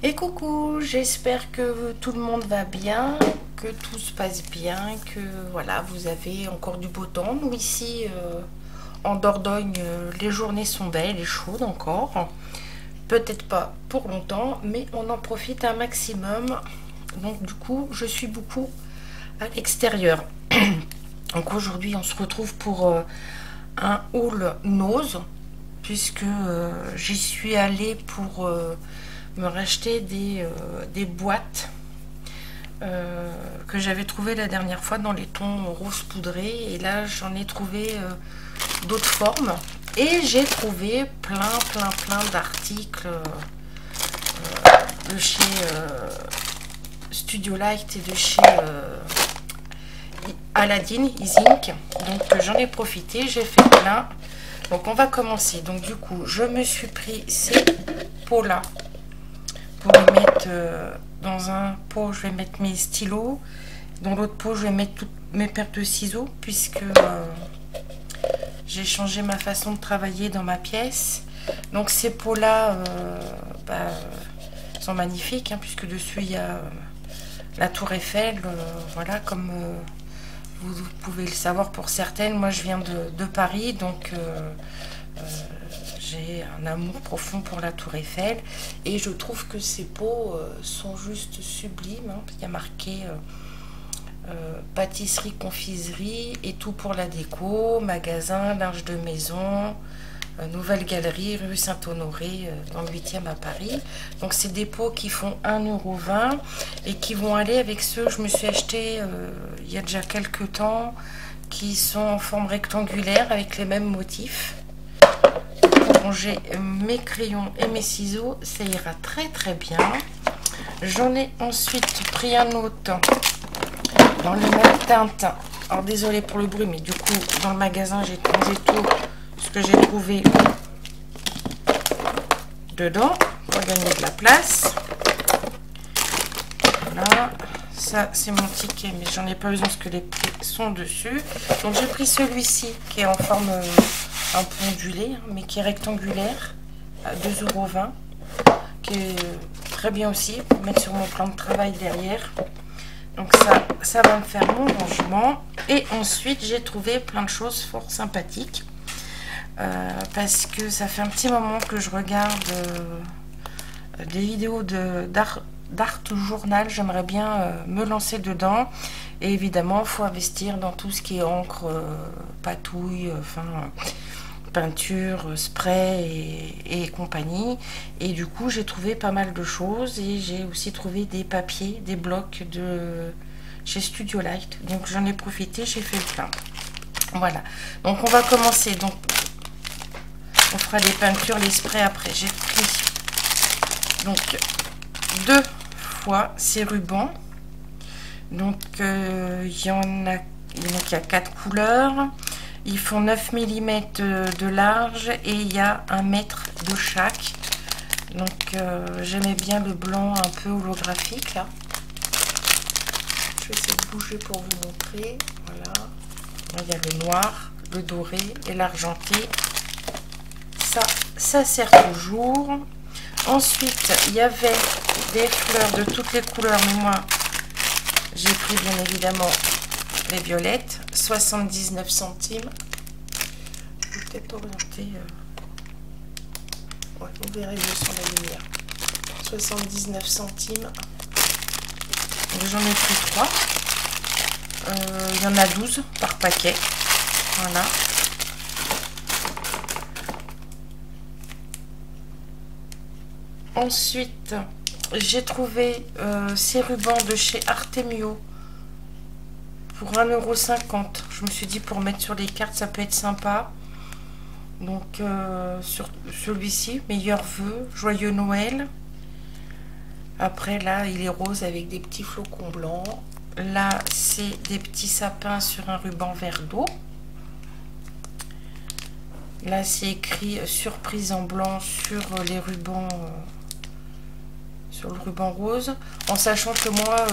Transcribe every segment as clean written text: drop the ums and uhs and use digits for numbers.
Et coucou, j'espère que tout le monde va bien, que tout se passe bien, que voilà, vous avez encore du beau temps. Nous ici, en Dordogne, les journées sont belles et chaudes encore. Peut-être pas pour longtemps, mais on en profite un maximum. Donc du coup, je suis beaucoup à l'extérieur. Donc aujourd'hui, on se retrouve pour un haul nose, puisque j'y suis allée pour me racheter des boîtes que j'avais trouvées la dernière fois dans les tons rose poudré, et là j'en ai trouvé d'autres formes, et j'ai trouvé plein d'articles de chez Studio Light et de chez Aladdin Ink. Donc j'en ai profité, j'ai fait plein. Donc on va commencer. Donc du coup je me suis pris ces pots là pour les mettre dans un pot. Je vais mettre mes stylos, dans l'autre pot je vais mettre toutes mes paires de ciseaux, puisque j'ai changé ma façon de travailler dans ma pièce. Donc ces pots là sont magnifiques, hein, puisque dessus il y a la tour Eiffel, voilà, comme vous pouvez le savoir pour certaines. Moi je viens de Paris, donc j'ai un amour profond pour la tour Eiffel, et je trouve que ces pots sont juste sublimes, hein. Il y a marqué pâtisserie, confiserie et tout pour la déco, magasin, linge de maison, nouvelle galerie, rue Saint-Honoré, dans le 8e à Paris. Donc c'est des pots qui font 1,20 € et qui vont aller avec ceux que je me suis acheté il y a déjà quelques temps, qui sont en forme rectangulaire avec les mêmes motifs. Pour ranger mes crayons et mes ciseaux, ça ira très bien. J'en ai ensuite pris un autre dans les mêmes teintes. Alors désolé pour le bruit, mais du coup dans le magasin j'ai rangé tout ce que j'ai trouvé dedans pour gagner de la place. Voilà, ça c'est mon ticket, mais j'en ai pas besoin parce que les prix sont dessus. Donc j'ai pris celui-ci qui est en forme un peu ondulée, hein, mais qui est rectangulaire, à 2,20 €, qui est très bien aussi pour mettre sur mon plan de travail derrière. Donc ça va me faire mon rangement. Et ensuite j'ai trouvé plein de choses fort sympathiques, parce que ça fait un petit moment que je regarde des vidéos d'art journal. J'aimerais bien me lancer dedans, et évidemment il faut investir dans tout ce qui est encre, patouille, enfin peinture, spray et compagnie. Et du coup j'ai trouvé pas mal de choses, et j'ai aussi trouvé des papiers, des blocs de chez Studio Light. Donc j'en ai profité, j'ai fait le plein. Voilà, donc on va commencer. Donc on fera les peintures, les sprays après. J'ai pris donc 2 fois ces rubans. Donc il y en a 4 couleurs. Ils font 9 mm de large, et il y a 1 mètre de chaque. Donc j'aimais bien le blanc un peu holographique là. Je vais essayer de bouger pour vous montrer. Voilà. Là, il y a le noir, le doré et l'argenté. Ça sert toujours. Ensuite, il y avait des fleurs de toutes les couleurs, mais moi j'ai pris bien évidemment les violettes, 79 centimes. Je vais peut-être orienter. Ouais, vous verrez mieux sur la lumière. 79 centimes. J'en ai pris 3. Il y en a 12 par paquet. Voilà. Ensuite, j'ai trouvé ces rubans de chez Artemio pour 1,50 €. Je me suis dit, pour mettre sur les cartes, ça peut être sympa. Donc, sur celui-ci, meilleurs vœux, joyeux Noël. Après, là, il est rose avec des petits flocons blancs. Là, c'est des petits sapins sur un ruban vert d'eau. Là, c'est écrit surprise en blanc sur les rubans, sur le ruban rose. En sachant que moi,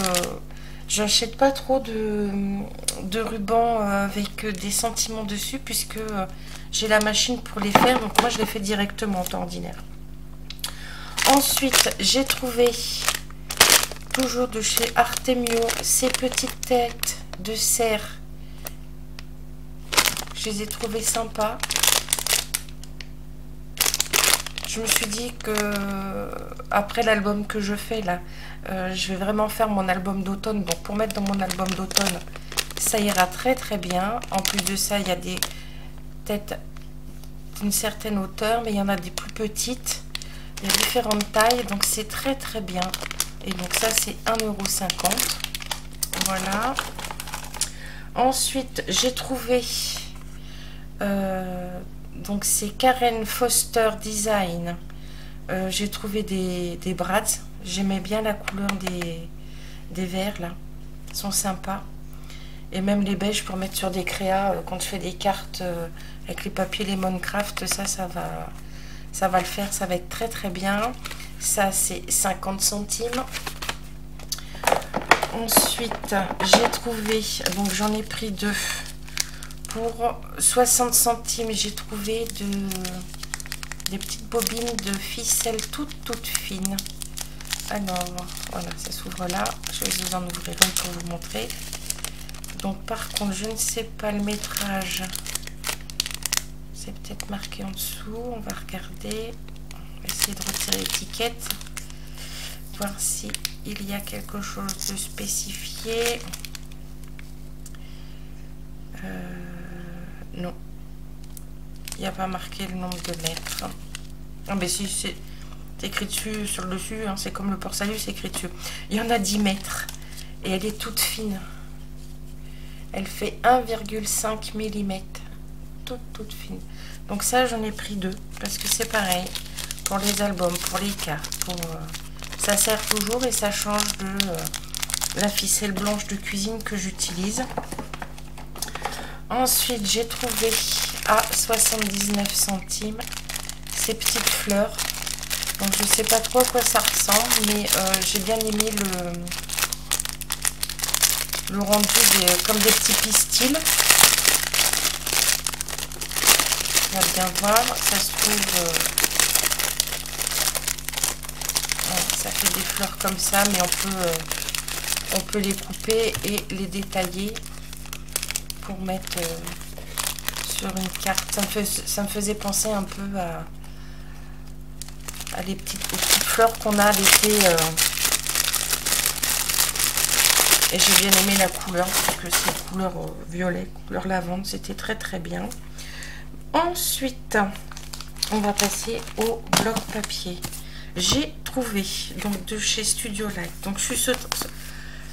j'achète pas trop de rubans avec des sentiments dessus, puisque j'ai la machine pour les faire. Donc moi, je les fais directement en temps ordinaire. Ensuite, j'ai trouvé, toujours de chez Artemio, ces petites têtes de cerf. Je les ai trouvées sympas. Je me suis dit que après l'album que je fais là, je vais vraiment faire mon album d'automne. Donc pour mettre dans mon album d'automne, ça ira très très bien. En plus de ça, il y a des têtes d'une certaine hauteur, mais il y en a des plus petites. Il y a différentes tailles, donc c'est très très bien. Et donc ça c'est 1,50 €. Voilà. Ensuite j'ai trouvé, donc c'est Karen Foster Design. J'ai trouvé des brads. J'aimais bien la couleur des verts là. Ils sont sympas. Et même les beiges pour mettre sur des créas quand je fais des cartes avec les papiers Lemoncraft, ça va le faire, ça va être très très bien. Ça c'est 50 centimes. Ensuite j'ai trouvé, donc j'en ai pris deux pour 60 centimes. J'ai trouvé des petites bobines de ficelle toutes fines. Alors voilà, ça s'ouvre là. Je vais vous en ouvrir une pour vous montrer. Donc par contre je ne sais pas le métrage, c'est peut-être marqué en dessous. On va regarder, on va essayer de retirer l'étiquette, voir si il y a quelque chose de spécifié. Non, il n'y a pas marqué le nombre de mètres. Ah mais si, c'est écrit dessus, sur le dessus, hein, c'est comme le port-salut, c'est écrit dessus. Il y en a 10 mètres et elle est toute fine. Elle fait 1,5 mm, toute fine. Donc ça j'en ai pris deux parce que c'est pareil pour les albums, pour les cartes, ça sert toujours et ça change de la ficelle blanche de cuisine que j'utilise. Ensuite j'ai trouvé à 79 centimes ces petites fleurs. Donc je sais pas trop à quoi ça ressemble, mais j'ai bien aimé le rendu comme des petits pistils. On va bien voir, ça se trouve, ça fait des fleurs comme ça, mais on peut les couper et les détailler pour mettre sur une carte. Ça me faisait penser un peu aux petites fleurs qu'on a l'été. Et j'ai bien aimé la couleur, parce que c'est couleur violet, couleur lavande, c'était très très bien. Ensuite, on va passer au bloc papier. J'ai trouvé, donc de chez Studio Light, donc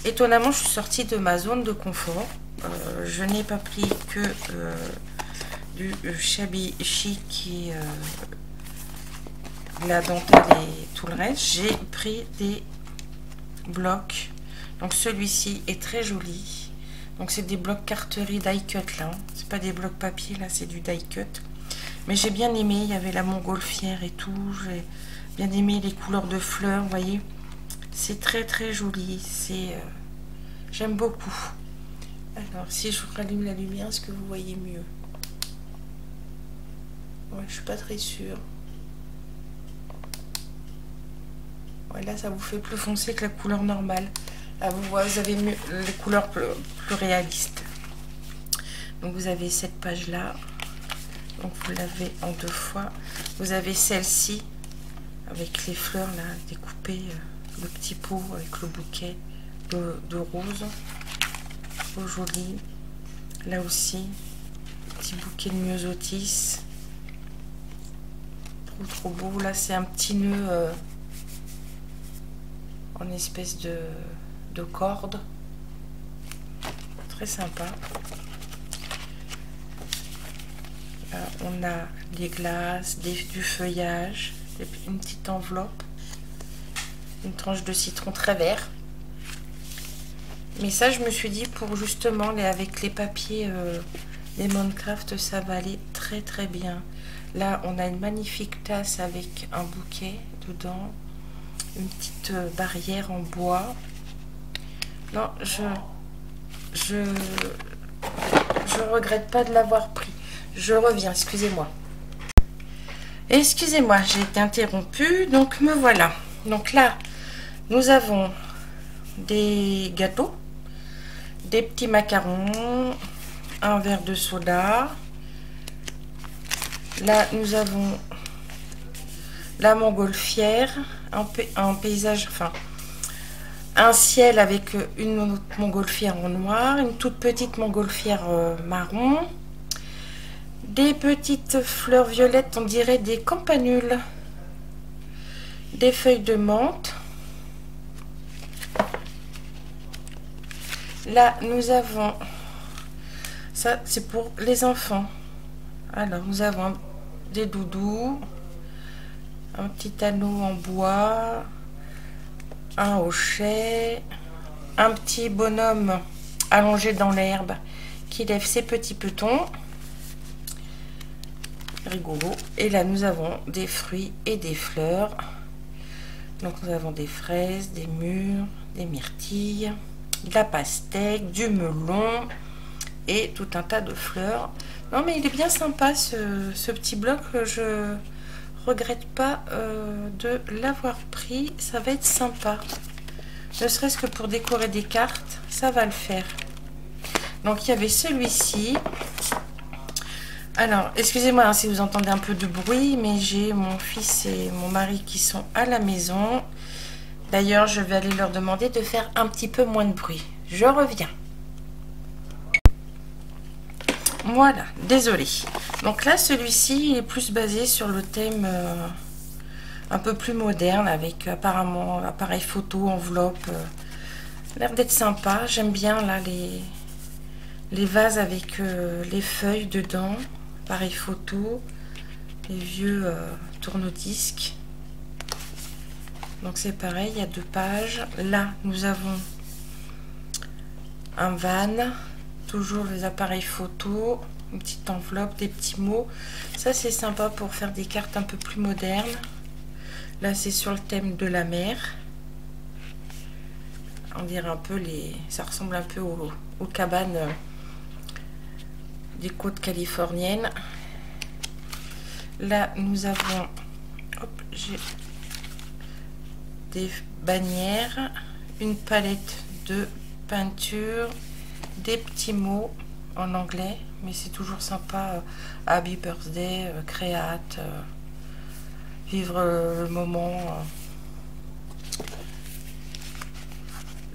étonnamment je suis sortie de ma zone de confort. Je n'ai pas pris que du shabby chic et la dentelle et tout le reste. J'ai pris des blocs. Donc celui-ci est très joli. Donc c'est des blocs carterie die cut là. C'est pas des blocs papier là, c'est du die cut. Mais j'ai bien aimé. Il y avait la montgolfière et tout. J'ai bien aimé les couleurs de fleurs. Vous voyez, c'est très très joli. J'aime beaucoup. Alors si je rallume la lumière, est-ce que vous voyez mieux? Ouais, je suis pas très sûre. Ouais, là ça vous fait plus foncé que la couleur normale. Là, vous avez mieux les couleurs plus réalistes. Donc vous avez cette page là, donc vous l'avez en deux fois. Vous avez celle-ci avec les fleurs là découpées, le petit pot avec le bouquet de roses, trop joli. Là aussi petit bouquet de myosotis, trop beau. Là c'est un petit nœud en espèce de corde, très sympa. Là, on a les glaces, du feuillage, une petite enveloppe, une tranche de citron très vert. Mais ça je me suis dit, pour justement avec les papiers Lemoncraft, ça va aller très très bien. Là on a une magnifique tasse avec un bouquet dedans, une petite barrière en bois. Non, je regrette pas de l'avoir pris. Je reviens, excusez-moi. Excusez-moi, j'ai été interrompue, donc me voilà. Donc là, nous avons des gâteaux, des petits macarons, un verre de soda. Là, nous avons la montgolfière, un paysage, enfin, un ciel avec une autre montgolfière en noir, une toute petite montgolfière marron, des petites fleurs violettes, on dirait des campanules, des feuilles de menthe. Là, nous avons, ça c'est pour les enfants. Alors, nous avons des doudous, un petit anneau en bois, un hochet, un petit bonhomme allongé dans l'herbe qui lève ses petits petons. Rigolo. Et là, nous avons des fruits et des fleurs. Donc, nous avons des fraises, des mûres, des myrtilles, de la pastèque, du melon et tout un tas de fleurs. Non, mais il est bien sympa ce petit bloc. Je regrette pas de l'avoir pris. Ça va être sympa. Ne serait-ce que pour décorer des cartes, ça va le faire. Donc, il y avait celui-ci. Alors, excusez-moi hein, si vous entendez un peu de bruit, mais j'ai mon fils et mon mari qui sont à la maison. D'ailleurs, je vais aller leur demander de faire un petit peu moins de bruit. Je reviens. Voilà, désolé. Donc là, celui-ci est plus basé sur le thème un peu plus moderne, avec apparemment appareil photo, enveloppe. L'air d'être sympa. J'aime bien là les vases avec les feuilles dedans. Appareil photo, les vieux tourne-disques. Donc c'est pareil, il y a 2 pages. Là, nous avons un van, toujours les appareils photo, une petite enveloppe, des petits mots. Ça c'est sympa pour faire des cartes un peu plus modernes. Là c'est sur le thème de la mer. On dirait un peu ça ressemble un peu aux cabanes des côtes californiennes. Là nous avons, hop, j'ai des bannières, une palette de peinture, des petits mots en anglais, mais c'est toujours sympa. Happy birthday, créate, vivre le moment.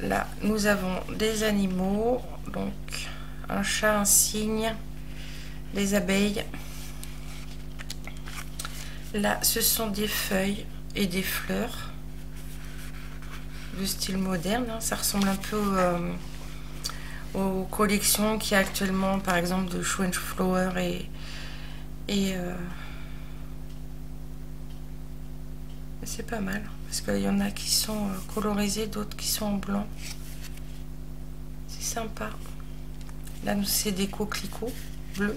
Là nous avons des animaux, donc un chat, un cygne, des abeilles. Là ce sont des feuilles et des fleurs de style moderne, hein. Ça ressemble un peu aux collections qu'il y a actuellement, par exemple de Show and Flower et c'est pas mal parce qu'il y en a qui sont colorisés, d'autres qui sont en blanc. C'est sympa. Là c'est des coquelicots bleus.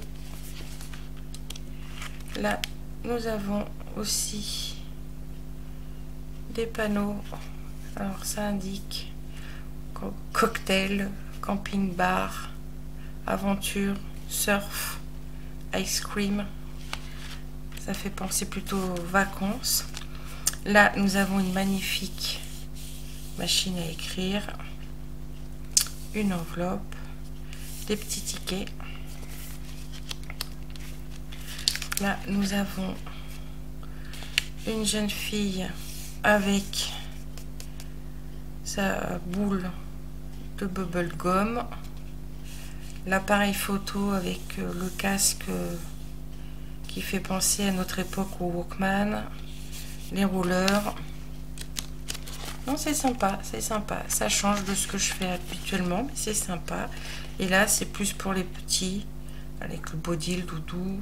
Là nous avons aussi des panneaux. Alors ça indique cocktail, camping bar, aventure, surf, ice cream. Ça fait penser plutôt aux vacances. Là nous avons une magnifique machine à écrire, une enveloppe, des petits tickets. Là nous avons une jeune fille avec sa boule de bubble gum, l'appareil photo avec le casque qui fait penser à notre époque au Walkman, les rouleurs. Non, c'est sympa, c'est sympa. Ça change de ce que je fais habituellement, mais c'est sympa. Et là, c'est plus pour les petits, avec le body, le doudou,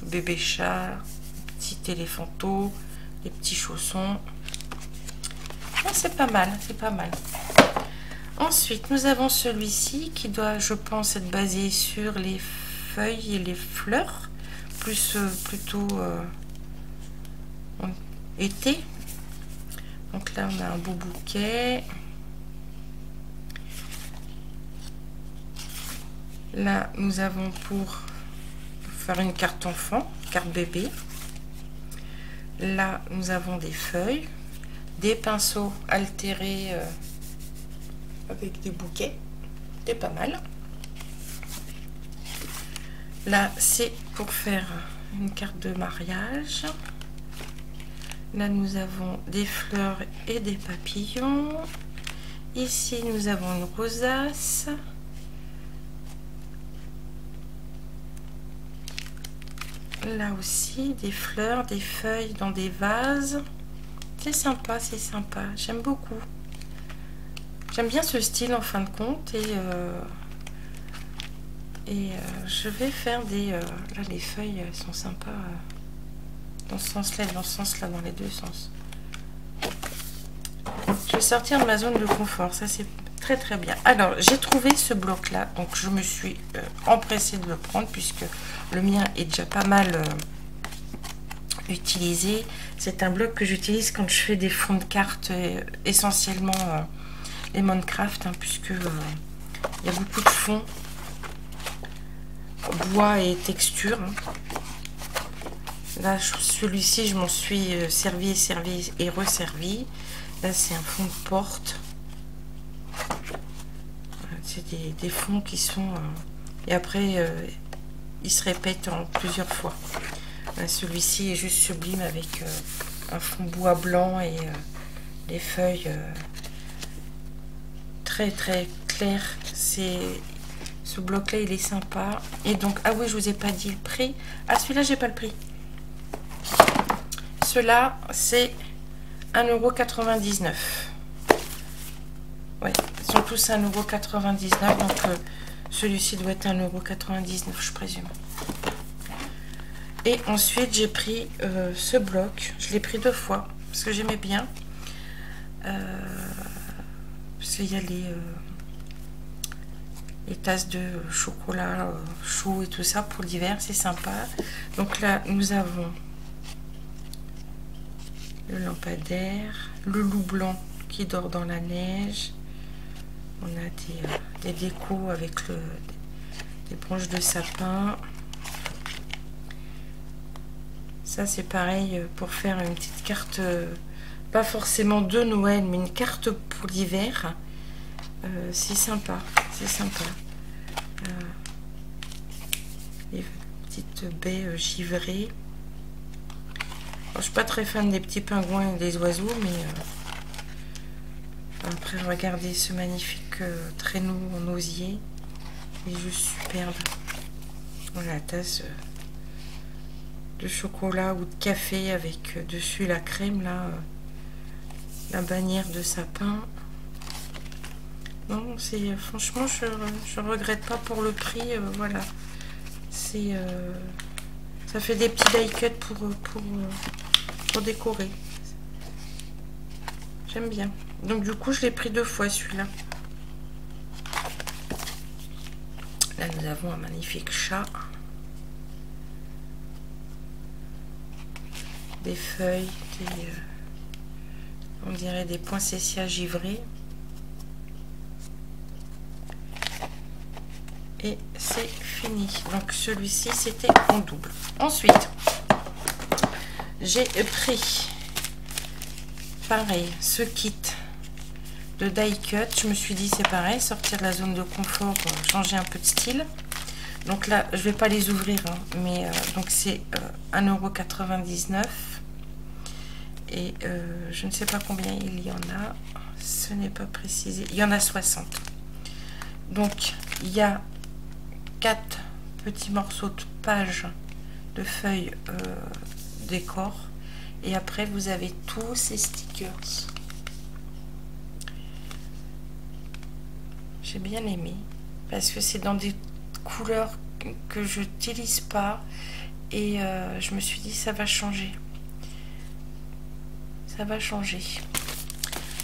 le bébé chat, le petit éléphanto, les petits chaussons. Non, c'est pas mal, c'est pas mal. Ensuite, nous avons celui-ci qui doit, je pense, être basé sur les feuilles et les fleurs, plus plutôt été. Donc là, on a un beau bouquet. Là, nous avons pour faire une carte enfant, carte bébé. Là, nous avons des feuilles, des pinceaux altérés avec des bouquets. C'est pas mal. Là, c'est pour faire une carte de mariage. Là, nous avons des fleurs et des papillons. Ici, nous avons une rosace. Là aussi, des fleurs, des feuilles dans des vases. C'est sympa, c'est sympa. J'aime beaucoup. J'aime bien ce style en fin de compte. Et je vais faire des... là, les feuilles, elles sont sympas dans ce sens-là et dans ce sens-là, dans les deux sens. Je vais sortir de ma zone de confort. Ça, c'est très, très bien. Alors, j'ai trouvé ce bloc-là. Donc, je me suis empressée de le prendre puisque le mien est déjà pas mal utilisé. C'est un bloc que j'utilise quand je fais des fonds de cartes, essentiellement les Minecraft, hein, puisque il y a beaucoup de fonds, bois et texture. Hein. Là, celui-ci, je m'en suis servi et resservi. Là, c'est un fond de porte. C'est des fonds qui sont... et après, ils se répètent en plusieurs fois. Celui-ci est juste sublime avec un fond bois blanc et les feuilles très très claires. Ce bloc là il est sympa. Et donc, ah oui, je vous ai pas dit le prix. Ah, celui-là, j'ai pas le prix. Cela, c'est 1,99 €. Ouais, ils sont tous 1,99 €. Donc, celui-ci doit être 1,99 € je présume. Et ensuite, j'ai pris ce bloc. Je l'ai pris 2 fois parce que j'aimais bien. Parce qu'il y a les tasses de chocolat chaud et tout ça pour l'hiver. C'est sympa. Donc là, nous avons le lampadaire, le loup blanc qui dort dans la neige. On a des décos avec des branches de sapin. Ça, c'est pareil pour faire une petite carte, pas forcément de Noël, mais une carte pour l'hiver. C'est sympa, c'est sympa. Les petites baies givrées. Alors, je suis pas très fan des petits pingouins et des oiseaux, mais après, regardez ce magnifique traîneau en osier. Il est juste superbe. Voilà la tasse de chocolat ou de café avec dessus la crème là, la bannière de sapin. Non, c'est franchement, je regrette pas pour le prix. Voilà, c'est ça fait des petits die cuts pour décorer. J'aime bien. Donc du coup, je l'ai pris 2 fois celui-là. Là, nous avons un magnifique chat. Des feuilles, on dirait des poinsettias givrés. Et c'est fini. Donc celui-ci, c'était en double. Ensuite, j'ai pris, pareil, ce kit de die cut. Je me suis dit, c'est pareil, sortir de la zone de confort, changer un peu de style. Donc là, je vais pas les ouvrir, hein, mais donc c'est 1,99 €. Et je ne sais pas combien il y en a. Ce n'est pas précisé. Il y en a 60. Donc, il y a 4 petits morceaux de pages de feuilles décor. Et après, vous avez tous ces stickers. J'ai bien aimé. Parce que c'est dans des couleurs que je n'utilise pas. Et je me suis dit, ça va changer. Ça va changer.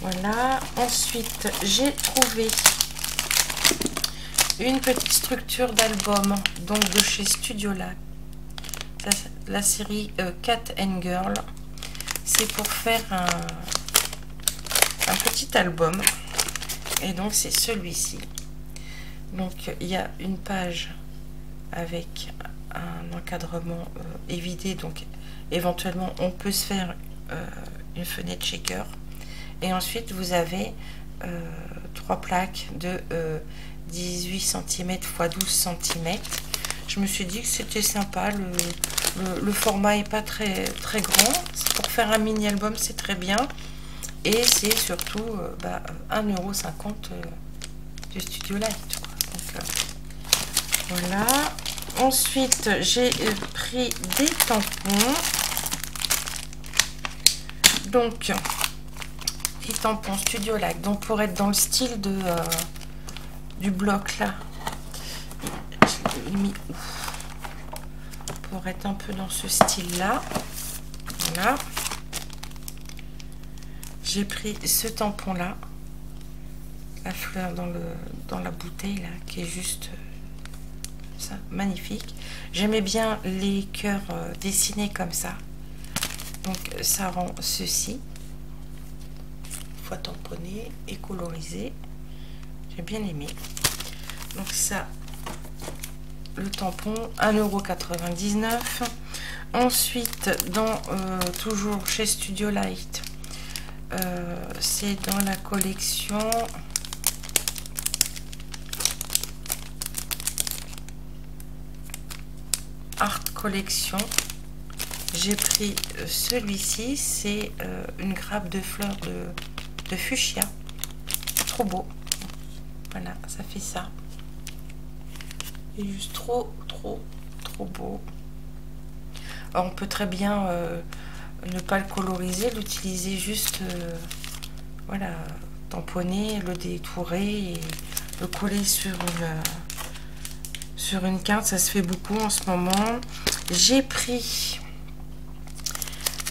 Voilà. Ensuite, j'ai trouvé une petite structure d'album, donc de chez Studio Lab, la série Cat and Girl. C'est pour faire un petit album. Et donc, c'est celui-ci. Donc, il y a une page avec un encadrement évidé, donc éventuellement on peut se faire une fenêtre shaker. Et ensuite vous avez 3 plaques de 18 cm x 12 cm. Je me suis dit que c'était sympa, le format est pas très grand, pour faire un mini album c'est très bien, et c'est surtout 1,50 € du Studio Light, quoi. Donc, voilà. Ensuite j'ai pris des tampons, donc des tampons Studio Light, donc pour être dans le style de du bloc là, je l'ai mis pour être un peu dans ce style là. Voilà, j'ai pris ce tampon là, la fleur dans la bouteille là, qui est juste ça, magnifique. J'aimais bien les cœurs dessinés comme ça, donc ça rend ceci, fois tamponné et colorisé, j'ai bien aimé. Donc ça, le tampon 1,99 €. Ensuite dans toujours chez Studio Light, c'est dans la collection Art Collection, j'ai pris celui-ci, c'est une grappe de fleurs de fuchsia, trop beau. Voilà, ça fait ça, et juste trop beau. Alors, on peut très bien ne pas le coloriser, l'utiliser juste voilà, tamponner, le détourer et le coller sur une carte. Ça se fait beaucoup en ce moment. J'ai pris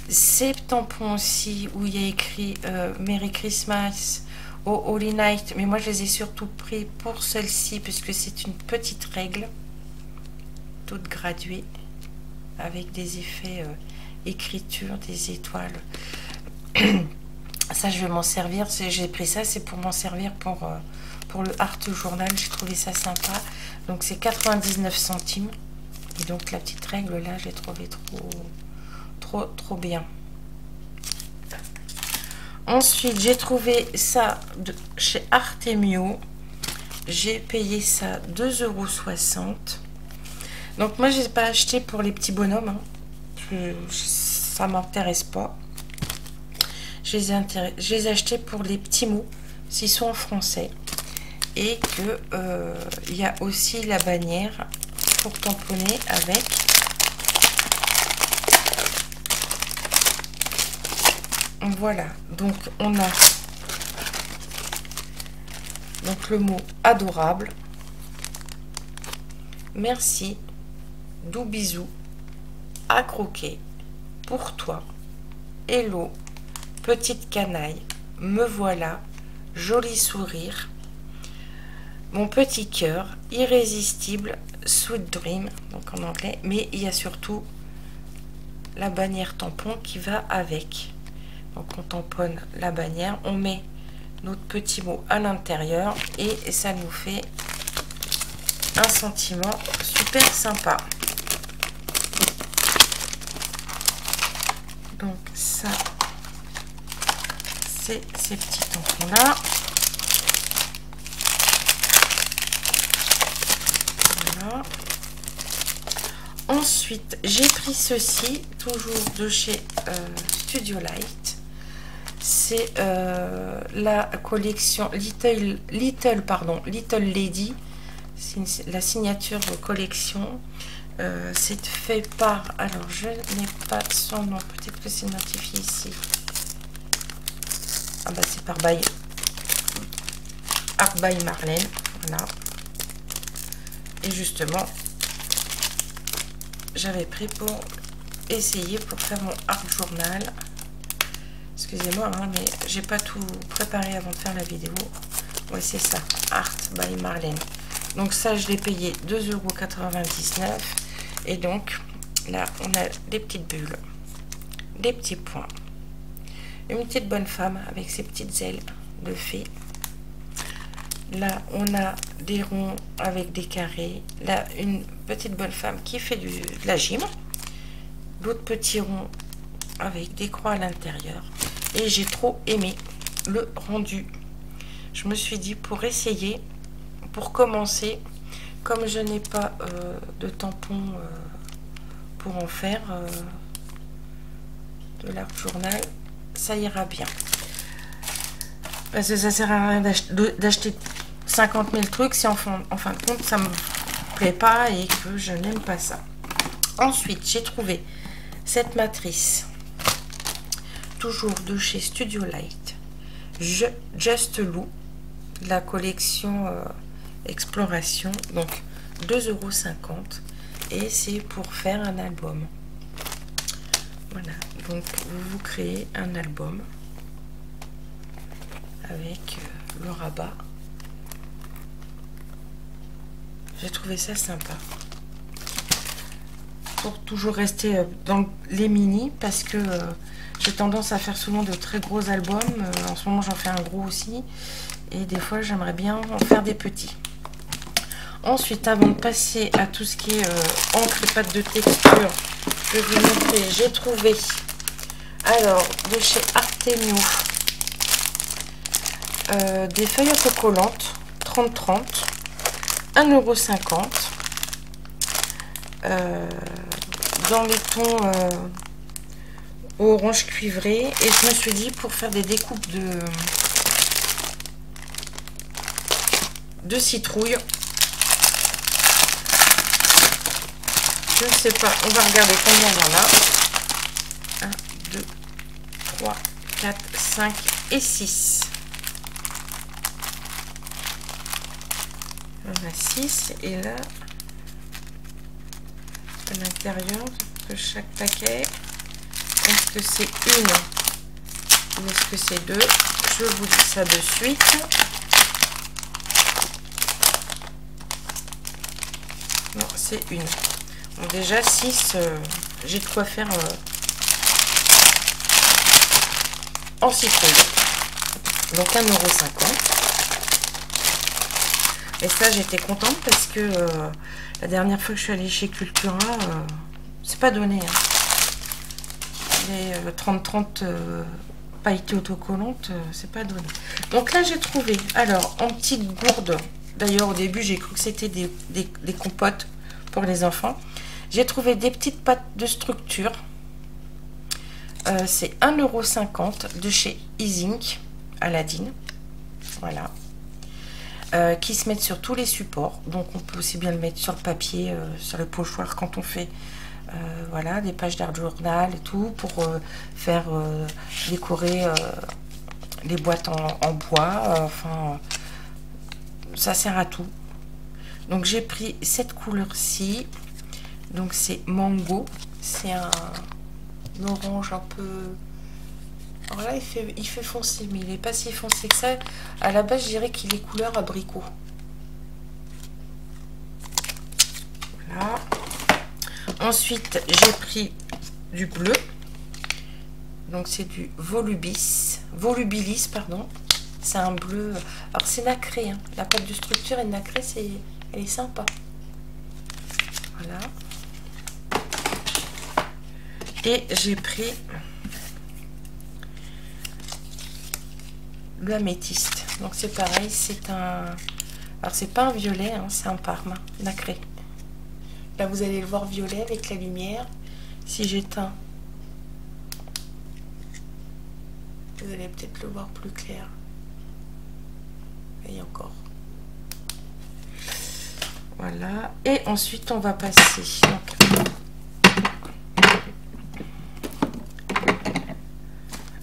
ces tampons aussi où il y a écrit Merry Christmas au Holy Night, mais moi je les ai surtout pris pour celle-ci puisque c'est une petite règle toute graduée avec des effets écriture, des étoiles. Ça je vais m'en servir, j'ai pris ça, c'est pour m'en servir pour le Art Journal. J'ai trouvé ça sympa, donc c'est 99 centimes, et donc la petite règle là, j'ai trouvé trop bien. Ensuite j'ai trouvé ça chez Artemio, j'ai payé ça 2,60 €. Donc moi je n'ai pas acheté pour les petits bonhommes, hein. Ça m'intéresse pas. Je les ai achetés pour les petits mots, s'ils sont en français, et que il y a aussi la bannière pour tamponner avec. Voilà, donc on a donc le mot adorable, merci, doux bisous, à croquer, pour toi, hello, petite canaille, me voilà, joli sourire, mon petit cœur, irrésistible, sweet dream, donc en anglais, mais il y a surtout la bannière tampon qui va avec. Donc on tamponne la bannière, on met notre petit mot à l'intérieur et ça nous fait un sentiment super sympa. Donc ça, c'est ces petits tampons là. Voilà. Ensuite j'ai pris ceci, toujours de chez Studio Light. C'est la collection Little Lady. C'est la signature collection. C'est fait par, alors je n'ai pas son nom, peut-être que c'est notifié ici. Ah bah c'est par Art by Marlène, voilà. Et justement j'avais pris pour essayer pour faire mon Art Journal. Excusez-moi, hein, mais j'ai pas tout préparé avant de faire la vidéo. Ouais, c'est ça, Art by Marlène. Donc ça, je l'ai payé 2,99 €. Et donc, là, on a des petites bulles, des petits points. Une petite bonne femme avec ses petites ailes de fée. Là, on a des ronds avec des carrés. Là, une petite bonne femme qui fait de la gym. d'autres petits ronds avec des croix à l'intérieur. Et j'ai trop aimé le rendu. Je me suis dit, pour essayer, pour commencer, comme je n'ai pas de tampon pour en faire de l'art journal, ça ira bien. Parce que ça sert à rien d'acheter 50 000 trucs si en fin de compte ça me plaît pas et que je n'aime pas ça. Ensuite, j'ai trouvé cette matrice, toujours de chez Studio Light, Just Lou, la collection Exploration, donc 2,50 €, et c'est pour faire un album. Voilà, donc vous créez un album avec le rabat. J'ai trouvé ça sympa. Pour toujours rester dans les mini, parce que j'ai tendance à faire souvent de très gros albums. En ce moment, j'en fais un gros aussi. Et des fois, j'aimerais bien en faire des petits. Ensuite, avant de passer à tout ce qui est encre et pâte de texture, je vais vous montrer. J'ai trouvé, alors, de chez Artemio, des feuilles autocollantes 30-30, 1,50 €, dans le ton orange cuivré. Et je me suis dit, pour faire des découpes de citrouille, je ne sais pas, on va regarder combien il y en a. 1, 2, 3, 4, 5 et 6. On a 6 et là, à l'intérieur de chaque paquet, est-ce que c'est une ou est-ce que c'est deux? Je vous dis ça de suite. Non, c'est une. Donc déjà 6, j'ai de quoi faire en citrouille. Donc 1,50 €. Et ça, j'étais contente parce que la dernière fois que je suis allée chez Cultura, c'est pas donné. Hein. Les 30-30 pailletées autocollantes, c'est pas donné. Donc là, j'ai trouvé, alors, en petite gourde. D'ailleurs, au début, j'ai cru que c'était des compotes pour les enfants. J'ai trouvé des petites pâtes de structure. C'est 1,50 € de chez Isink, Aladdin. Voilà. Qui se mettent sur tous les supports. Donc, on peut aussi bien le mettre sur le papier, sur le pochoir quand on fait voilà, des pages d'art journal et tout, pour faire décorer les boîtes en bois. Enfin, ça sert à tout. Donc, j'ai pris cette couleur-ci. Donc, c'est mango. C'est un orange un peu... Alors là, il fait foncé, mais il n'est pas si foncé que ça. À la base, je dirais qu'il est couleur abricot. Voilà. Ensuite, j'ai pris du bleu. Donc, c'est du Volubilis, pardon. C'est un bleu... Alors, c'est nacré. Hein. La pâte de structure est nacrée, elle est sympa. Voilà. Et j'ai pris... l'améthyste. Donc c'est pareil, c'est un... Alors c'est pas un violet, hein, c'est un parme nacré. Là vous allez le voir violet avec la lumière. Si j'éteins, vous allez peut-être le voir plus clair. Et encore. Voilà. Et ensuite on va passer donc,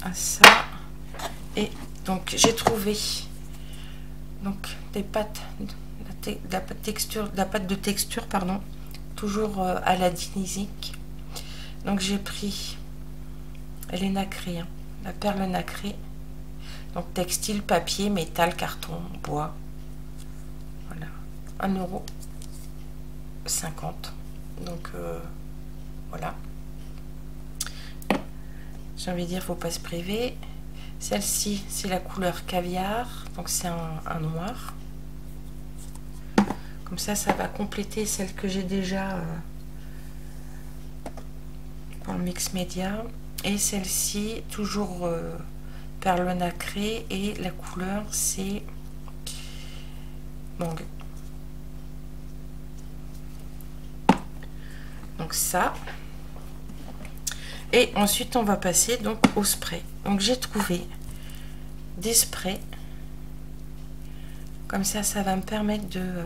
à ça. Et donc j'ai trouvé donc des pâtes, de la pâte de texture, pardon, toujours à la Dinisic. Donc j'ai pris, elle est nacrée, hein, la perle nacrée. Donc textile, papier, métal, carton, bois. Voilà, 1,50 €. Donc voilà. J'ai envie de dire, faut pas se priver. Celle-ci, c'est la couleur caviar, donc c'est un noir. Comme ça va compléter celle que j'ai déjà pour le mix média. Et celle-ci, toujours perle nacrée, et la couleur c'est mangue. Donc ça. Et ensuite on va passer donc au spray. Donc j'ai trouvé des sprays. Comme ça va me permettre de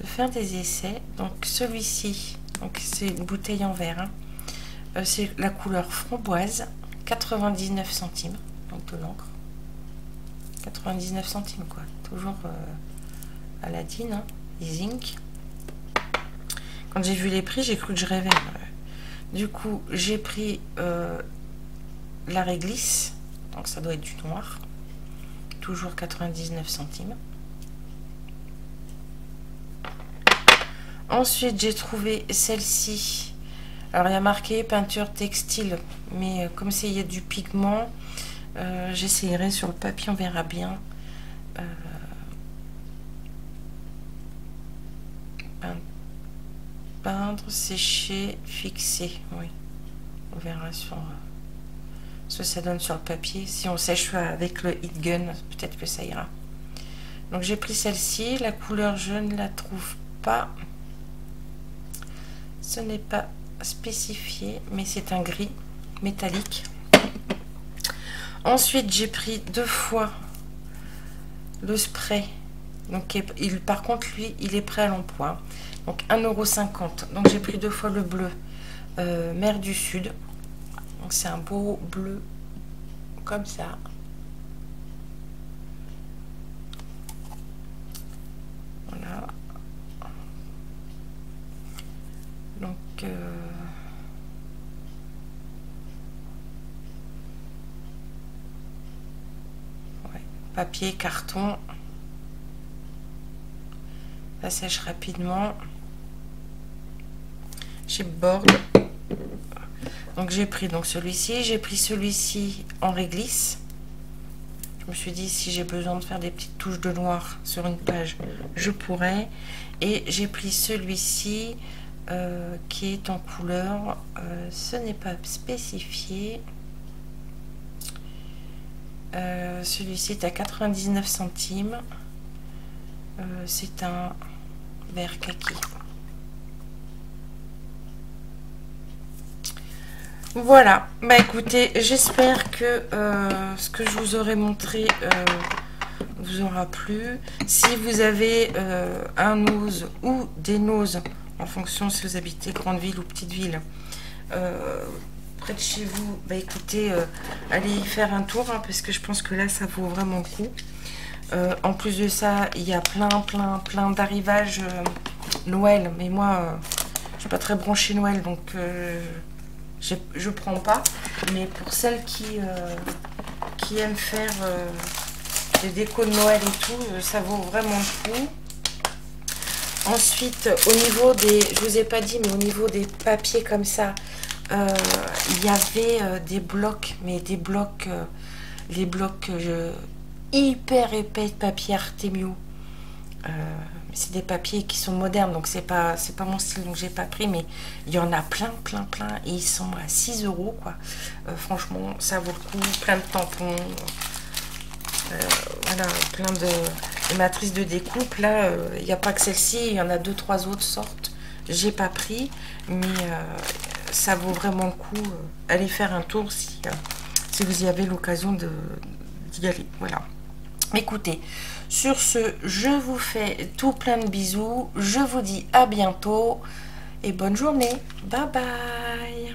faire des essais. Donc celui-ci, donc c'est une bouteille en verre, hein. C'est la couleur framboise, 99 centimes, donc de l'encre. 99 centimes quoi, toujours Aladdin, hein, Zinc. Quand j'ai vu les prix, j'ai cru que je rêvais. Du coup, j'ai pris la réglisse, donc ça doit être du noir, toujours 99 centimes. Ensuite, j'ai trouvé celle-ci. Alors, il y a marqué peinture textile, mais comme il y a du pigment, j'essayerai sur le papier, on verra bien. Peindre, sécher, fixer. Oui, on verra sur ce que ça donne sur le papier. Si on sèche avec le heat gun, peut-être que ça ira. Donc, j'ai pris celle-ci. La couleur, je ne la trouve pas. Ce n'est pas spécifié, mais c'est un gris métallique. Ensuite, j'ai pris 2 fois le spray. Donc, par contre, lui, il est prêt à l'emploi. Donc, 1,50 €. Donc, j'ai pris 2 fois le bleu mer du Sud. Donc, c'est un beau bleu comme ça. Voilà. Donc, ouais, papier, carton. Ça sèche rapidement. Chez Board. Donc, j'ai pris donc celui-ci. J'ai pris celui-ci en réglisse. Je me suis dit, si j'ai besoin de faire des petites touches de noir sur une page, je pourrais. Et j'ai pris celui-ci qui est en couleur, ce n'est pas spécifié. Celui-ci est à 99 centimes. C'est un vert kaki. Voilà, bah écoutez, j'espère que ce que je vous aurais montré vous aura plu. Si vous avez un nose ou des noses, en fonction si vous habitez grande ville ou petite ville, près de chez vous, bah écoutez, allez y faire un tour, hein, parce que je pense que là ça vaut vraiment le coup. En plus de ça, il y a plein d'arrivages Noël, mais moi je suis pas très branchée Noël, donc je prends pas. Mais pour celles qui aiment faire des décos de Noël et tout, ça vaut vraiment le coup. Ensuite, au niveau des, je vous ai pas dit, mais au niveau des papiers comme ça, il y avait des blocs, mais des blocs, les blocs hyper épais de papier Artemio. C'est des papiers qui sont modernes, donc c'est pas mon style, donc j'ai pas pris, mais il y en a plein, et ils sont à 6 € quoi. Franchement, ça vaut le coup. Plein de tampons, voilà, plein de matrices de découpe. Là, il n'y a pas que celle-ci, il y en a 2-3 autres sortes. J'ai pas pris, mais ça vaut vraiment le coup. Allez faire un tour si vous y avez l'occasion d'y aller. Voilà. Écoutez, sur ce, je vous fais tout plein de bisous. Je vous dis à bientôt et bonne journée. Bye bye.